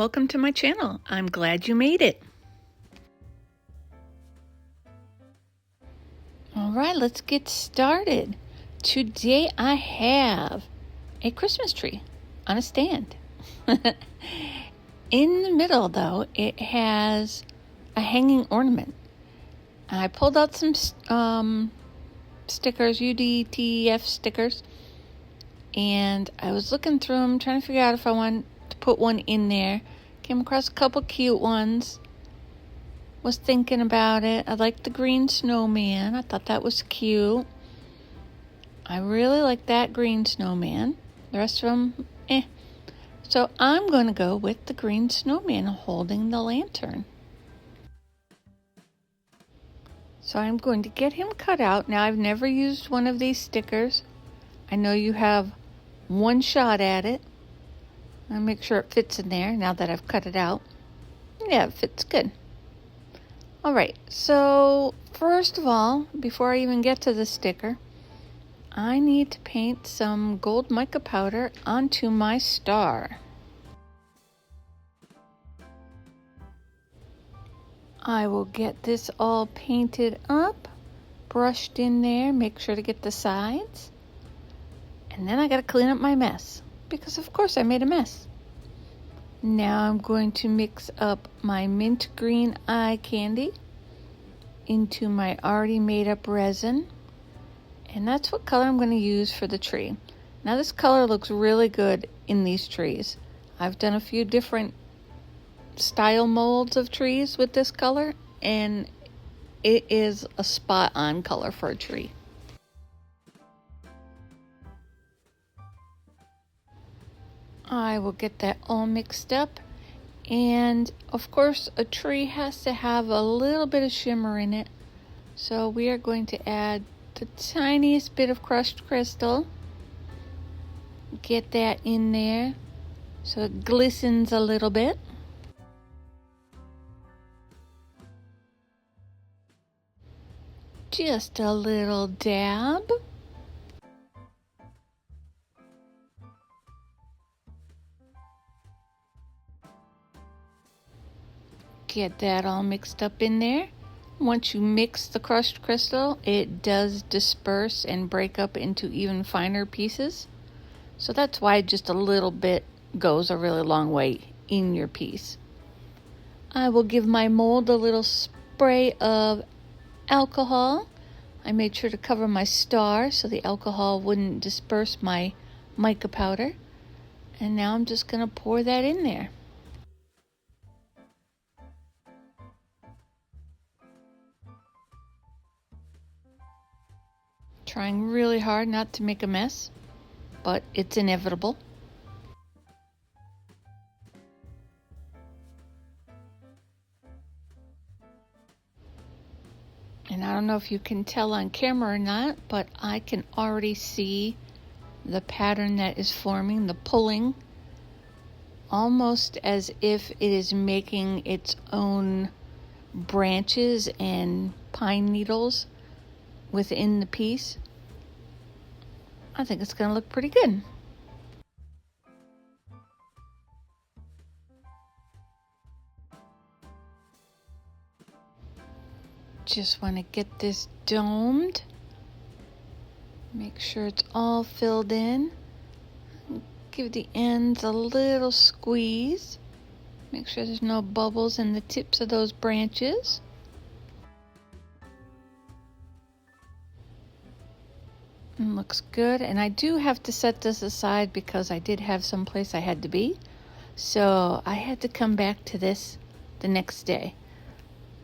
welcome to my channel. I'm glad you made it. All right, let's get started. Today I have a Christmas tree on a stand. In the middle, though, it has a hanging ornament. I pulled out some stickers, UDTF stickers, and I was looking through them, trying to figure out if I wanted to put one in there. Came across a couple cute ones. Was thinking about it. I liked the green snowman. I thought that was cute. I really like that green snowman. The rest of them, eh. So I'm going to go with the green snowman holding the lantern. So I'm going to get him cut out. Now, I've never used one of these stickers. I know you have one shot at it. I'll make sure it fits in there now that I've cut it out. Yeah, it fits good. All right, so first of all, before I even get to the sticker, I need to paint some gold mica powder onto my star. I will get this all painted up, brushed in there, make sure to get the sides. And then I gotta clean up my mess, because of course I made a mess. Now I'm going to mix up my mint green eye candy into my already made up resin. And that's what color I'm going to use for the tree. Now this color looks really good in these trees. I've done a few different style molds of trees with this color, and it is a spot on color for a tree. I will get that all mixed up, and of course a tree has to have a little bit of shimmer in it, so we are going to add the tiniest bit of crushed crystal. Get that in there so it glistens a little bit. Just a little dab. Get that all mixed up in there. Once you mix the crushed crystal, it does disperse and break up into even finer pieces. So that's why just a little bit goes a really long way in your piece. I will give my mold a little spray of alcohol. I made sure to cover my star so the alcohol wouldn't disperse my mica powder. And now I'm just going to pour that in there. Trying really hard not to make a mess, but it's inevitable. And I don't know if you can tell on camera or not, but I can already see the pattern that is forming, the pulling, almost as if it is making its own branches and pine needles within the piece. I think it's going to look pretty good. Just want to get this domed. Make sure it's all filled in. Give the ends a little squeeze. Make sure there's no bubbles in the tips of those branches. And looks good. And I do have to set this aside because I did have someplace I had to be. So I had to come back to this the next day.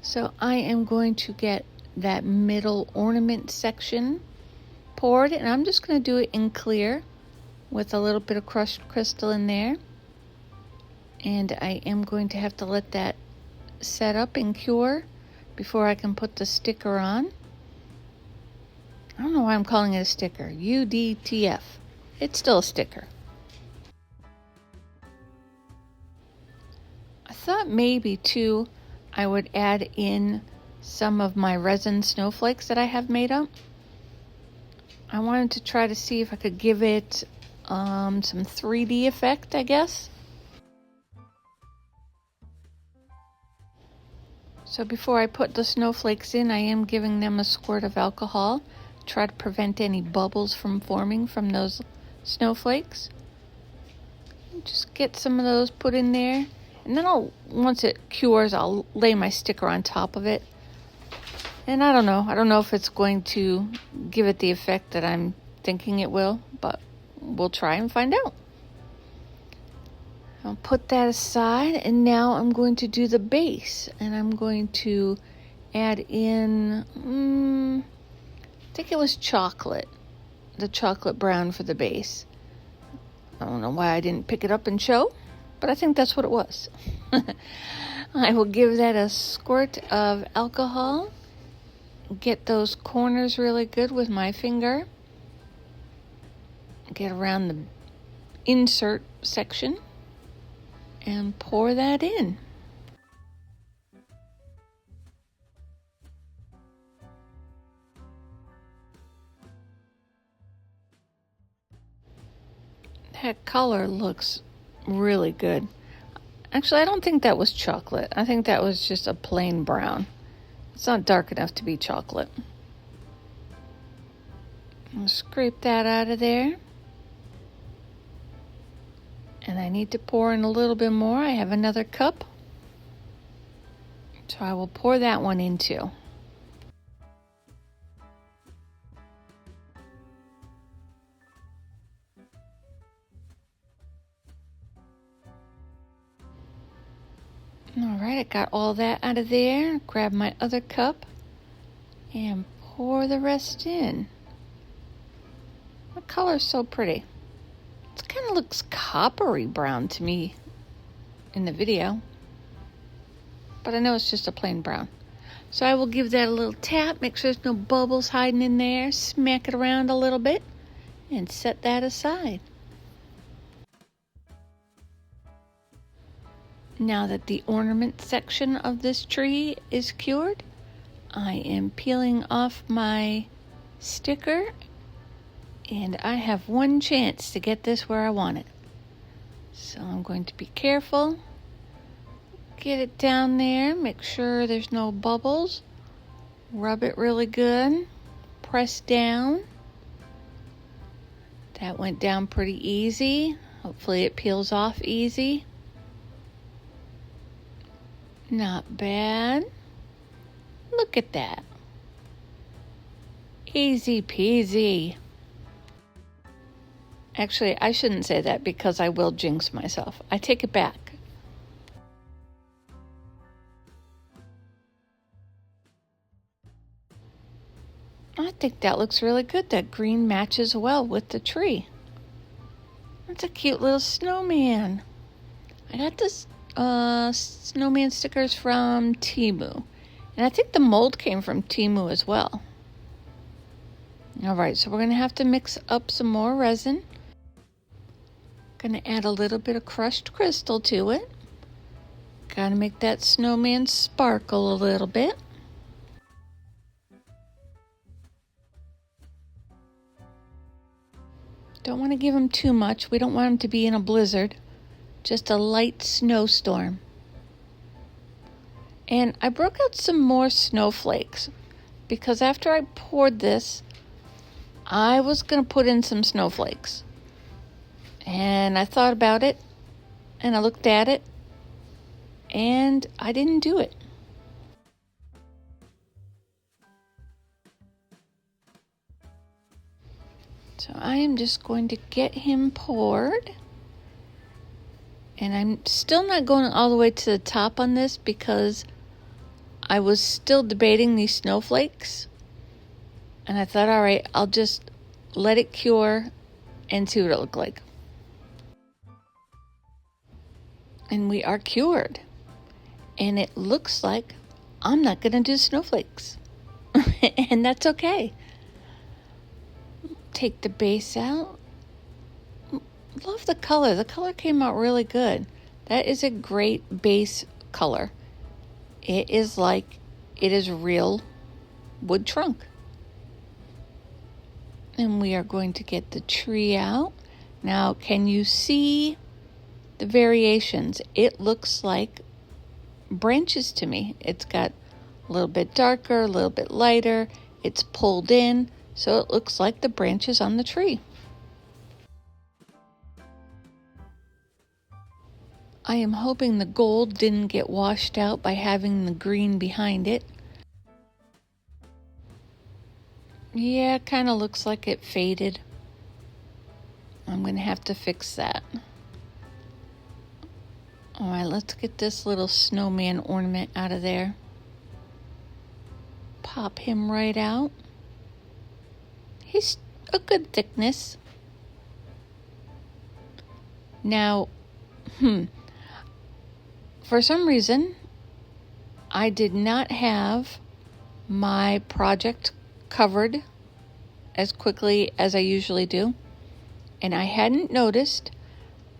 So I am going to get that middle ornament section poured, and I'm just going to do it in clear with a little bit of crushed crystal in there. And I am going to have to let that set up and cure before I can put the sticker on. I don't know why I'm calling it a sticker. UDTF. It's still a sticker. I thought maybe too I would add in some of my resin snowflakes that I have made up. I wanted to try to see if I could give it some 3D effect, I guess. So before I put the snowflakes in, I am giving them a squirt of alcohol. Try to prevent any bubbles from forming from those snowflakes. Just get some of those put in there. And then once it cures, I'll lay my sticker on top of it. And I don't know if it's going to give it the effect that I'm thinking it will, but we'll try and find out. I'll put that aside, and now I'm going to do the base. And I'm going to add in, I think it was chocolate, the chocolate brown for the base. I don't know why I didn't pick it up and show, but I think that's what it was. I will give that a squirt of alcohol. Get those corners really good with my finger. Get around the insert section and pour that in. That color looks really good. Actually, I don't think that was chocolate. I think that was just a plain brown. It's not dark enough to be chocolate. I'll scrape that out of there. And I need to pour in a little bit more. I have another cup. So I will pour that one in too. All right, I got all that out of there. Grab my other cup and pour the rest in. The color's so pretty. It kind of looks coppery brown to me in the video, but I know it's just a plain brown. So I will give that a little tap, make sure there's no bubbles hiding in there, smack it around a little bit, and set that aside. Now that the ornament section of this tree is cured, I am peeling off my sticker, and I have one chance to get this where I want it. So I'm going to be careful, get it down there, make sure there's no bubbles, rub it really good, press down. That went down pretty easy. Hopefully it peels off easy. Not bad. Look at that. Easy peasy. Actually, I shouldn't say that because I will jinx myself. I take it back. I think that looks really good. That green matches well with the tree. That's a cute little snowman. I got this snowman stickers from Temu. And I think the mold came from Temu as well. All right, so we're going to have to mix up some more resin. Going to add a little bit of crushed crystal to it. Got to make that snowman sparkle a little bit. Don't want to give him too much. We don't want him to be in a blizzard. Just a light snowstorm. And I broke out some more snowflakes because after I poured this, I was going to put in some snowflakes. And I thought about it, and I looked at it, and I didn't do it. So I am just going to get him poured. And I'm still not going all the way to the top on this because I was still debating these snowflakes. And I thought, all right, I'll just let it cure and see what it looks like. And we are cured. And it looks like I'm not going to do snowflakes. And that's okay. Take the base out. Love the color. The color came out really good. That is a great base color. It is real wood trunk. And we are going to get the tree out. Now, can you see the variations? It looks like branches to me. It's got A little bit darker, a little bit lighter. It's pulled in, so it looks like the branches on the tree. I am hoping the gold didn't get washed out by having the green behind it. Yeah, it kind of looks like it faded. I'm going to have to fix that. All right, let's get this little snowman ornament out of there. Pop him right out. He's a good thickness. Now, for some reason, I did not have my project covered as quickly as I usually do. And I hadn't noticed,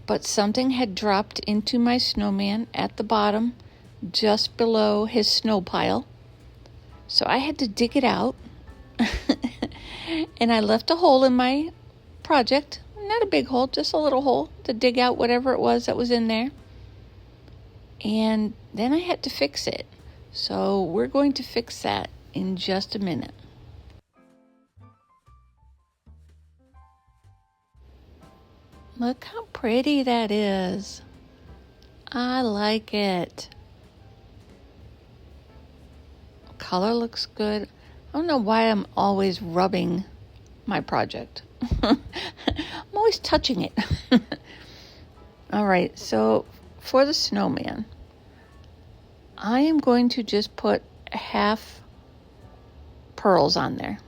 but something had dropped into my snowman at the bottom, just below his snow pile. So I had to dig it out. And I left a hole in my project. Not a big hole, just a little hole to dig out whatever it was that was in there. And then I had to fix it. So we're going to fix that in just a minute. Look how pretty that is. I like it. Color looks good. I don't know why I'm always rubbing my project. I'm always touching it. All right, so for the snowman, I am going to just put half pearls on there.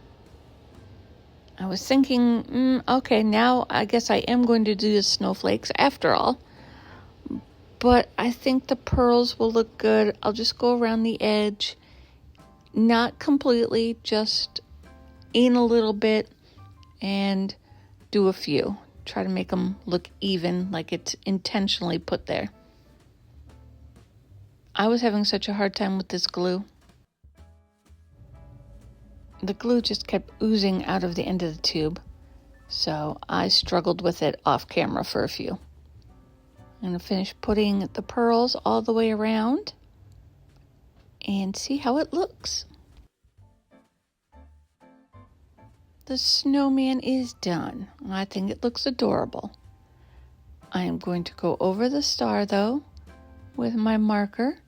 I was thinking, okay, now I guess I am going to do the snowflakes after all. But I think the pearls will look good. I'll just go around the edge. Not completely, just in a little bit and do a few. Try to make them look even, like it's intentionally put there. I was having such a hard time with this glue. The glue just kept oozing out of the end of the tube, so I struggled with it off camera for a few. I'm going to finish putting the pearls all the way around and see how it looks. The snowman is done. I think it looks adorable. I am going to go over the star though with my marker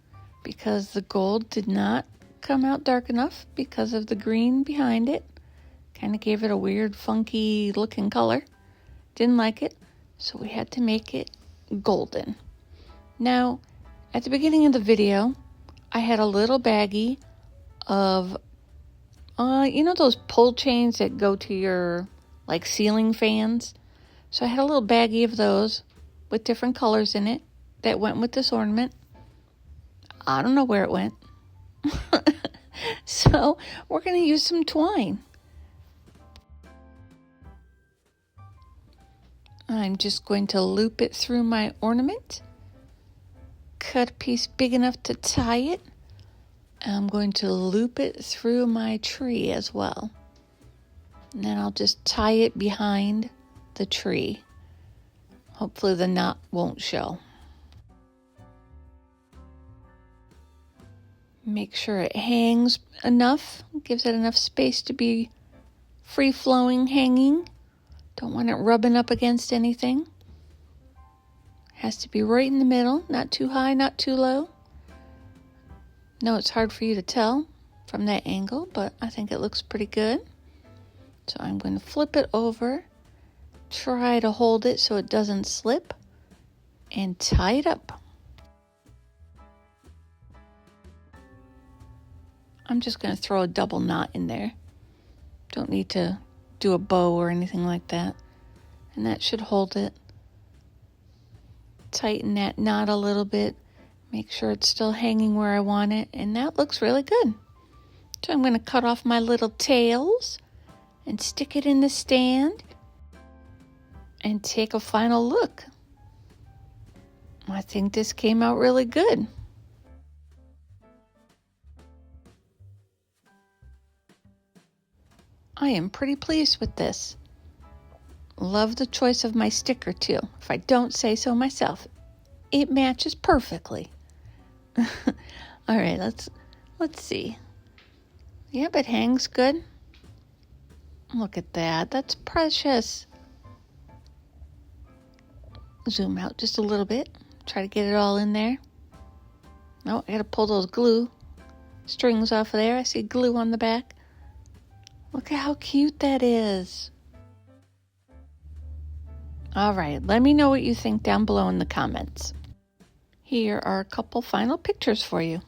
because the gold did not come out dark enough because of the green behind it. Kind of gave it a weird, funky looking color. Didn't like it, so we had to make it golden. Now, at the beginning of the video, I had a little baggie of, you know those pull chains that go to your, like, ceiling fans? So I had a little baggie of those with different colors in it that went with this ornament. I don't know where it went. So we're going to use some twine. I'm just going to loop it through my ornament. Cut a piece big enough to tie it. I'm going to loop it through my tree as well. And then I'll just tie it behind the tree. Hopefully the knot won't show. Make sure it hangs enough, gives it enough space to be free-flowing hanging. Don't want it rubbing up against anything. Has to be right in the middle, not too high, not too low. No, it's hard for you to tell from that angle, but I think it looks pretty good. So I'm going to flip it over, try to hold it so it doesn't slip, and tie it up. I'm just going to throw a double knot in there. Don't need to do a bow or anything like that. And that should hold it. Tighten that knot a little bit. Make sure it's still hanging where I want it. And that looks really good. So I'm going to cut off my little tails and stick it in the stand and take a final look. I think this came out really good. I am pretty pleased with this. Love the choice of my sticker too, if I don't say so myself. It matches perfectly. All right, let's see. Yep, it hangs good. Look at that. That's precious. Zoom out just a little bit. Try to get it all in there. Oh, I gotta pull those glue strings off of there. I see glue on the back. Look at how cute that is. All right, let me know what you think down below in the comments. Here are a couple final pictures for you.